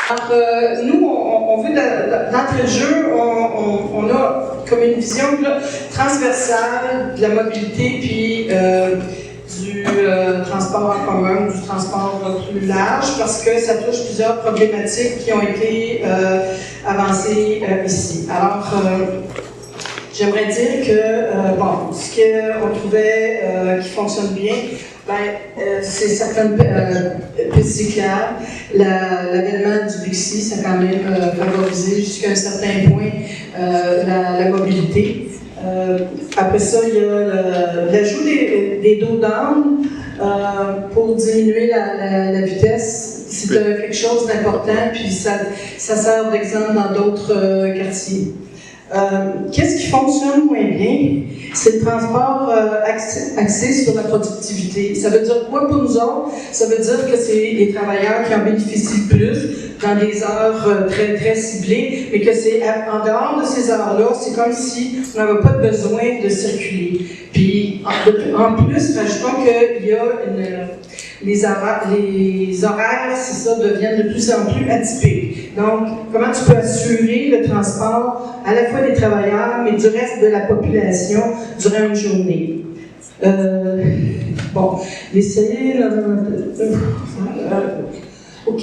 Alors, nous, on veut, d'entrée de jeu, on a comme une vision là, transversale de la mobilité, puis du transport en commun, du transport plus large, parce que ça touche plusieurs problématiques qui ont été avancées ici. Alors, j'aimerais dire que, bon, ce qu'on trouvait qui fonctionne bien, c'est certaines pistes cyclables. L'avènement du Bixi, ça a quand même favorisé jusqu'à un certain point la mobilité. Après ça, il y a l'ajout des dos d'âne pour diminuer la vitesse. C'est quelque chose d'important, puis ça sert d'exemple dans d'autres quartiers. Qu'est-ce qui fonctionne moins bien? C'est le transport axé sur la productivité. Ça veut dire quoi pour nous autres? Ça veut dire que c'est les travailleurs qui en bénéficient plus dans des heures très, très ciblées, mais que c'est en dehors de ces heures-là, c'est comme si on n'avait pas besoin de circuler. Puis, en plus, rajoutons qu'il y a les horaires, c'est ça, deviennent de plus en plus atypiques. Donc, comment tu peux assurer le transport à la fois des travailleurs, mais du reste de la population durant une journée? Bon, l'essayer, OK.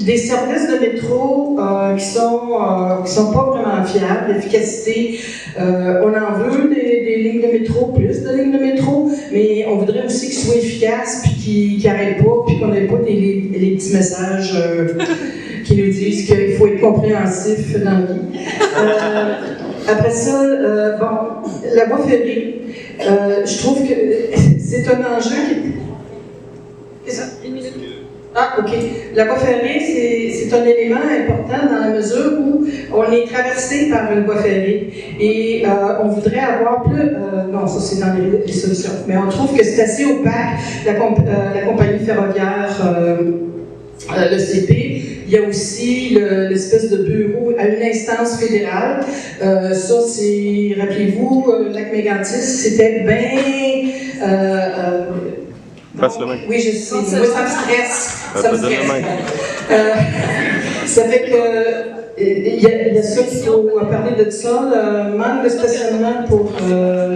Des services de métro qui sont pas vraiment fiables, l'efficacité, on en veut des lignes de métro, plus de lignes de métro, mais on voudrait aussi qu'ils soient efficaces, puis qu'ils n'arrêtent pas, puis qu'on n'ait pas les petits messages qui nous disent qu'il faut être compréhensif dans la vie. Après ça, bon, la voie ferrée, je trouve que c'est un enjeu qui... C'est ça? Une minute. Ah, OK. La voie ferrée, c'est un élément important dans la mesure où on est traversé par une voie ferrée et on voudrait avoir plus... non, ça c'est dans les solutions. Mais on trouve que c'est assez opaque, la compagnie ferroviaire, le CP. Il y a aussi l'espèce de bureau à une instance fédérale. Ça, c'est... Rappelez-vous, Lac-Mégantic, c'était bien... oui, je sais. Moi, ça me stresse. Ça me stresse. Ça fait que il y a ça qu'il faut parler de ça, le manque de stationnement pour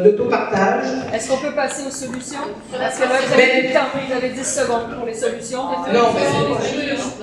l'autopartage. Est-ce qu'on peut passer aux solutions? Parce que là, vous avez du temps, vous avez 10 secondes pour les solutions. Non, tout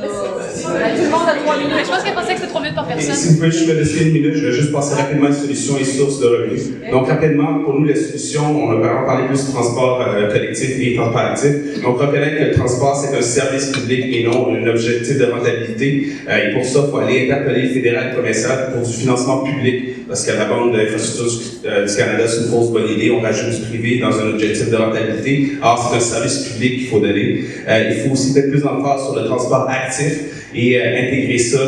le monde a 3 minutes. Je pense qu'elle pensait que c'était 3 minutes par personne. Si vous pouvez juste me laisser une minute, je vais juste passer rapidement les solutions et sources de revenus. Donc, rapidement, pour nous, les solutions, on a vraiment parlé plus du transport collectif et transport actif. Donc, reconnaître que le transport, c'est un service public et non un objectif de rentabilité. Et pour ça, il faut aller interpeller le fédéral et provincial pour du financement public, parce qu'à la Banque de l'infrastructure du Canada, c'est une fausse bonne idée. On rajoute du privé dans un objectif de rentabilité. Or, c'est un service public qu'il faut donner. Il faut aussi mettre plus d'emphase sur le transport actif et intégrer ça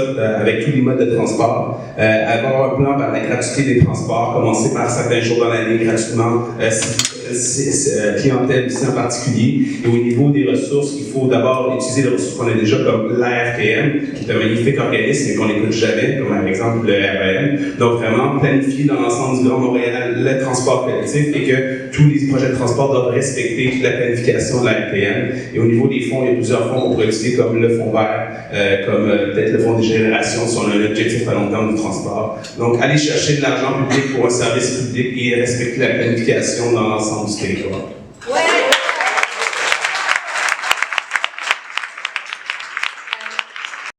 avec tous les modes de transport. Avoir un plan vers la gratuité des transports, commencer par certains jours dans l'année gratuitement, clientèle aussi en particulier. Et au niveau des ressources, il faut d'abord utiliser les ressources qu'on a déjà comme l'ARTM, qui est un magnifique organisme mais qu'on n'écoute jamais, comme par exemple le REM. Donc vraiment planifier dans l'ensemble du Grand Montréal le transport collectif et que tous les projets de transport doivent respecter la planification de l'ARTM. Et au niveau des fonds, il y a plusieurs fonds qu'on pourrait utiliser comme le fonds vert, comme peut-être le fonds des générations si on a un objectif à long terme du transport. Donc aller chercher de l'argent public pour un service public et respecter la planification dans l'ensemble du territoire.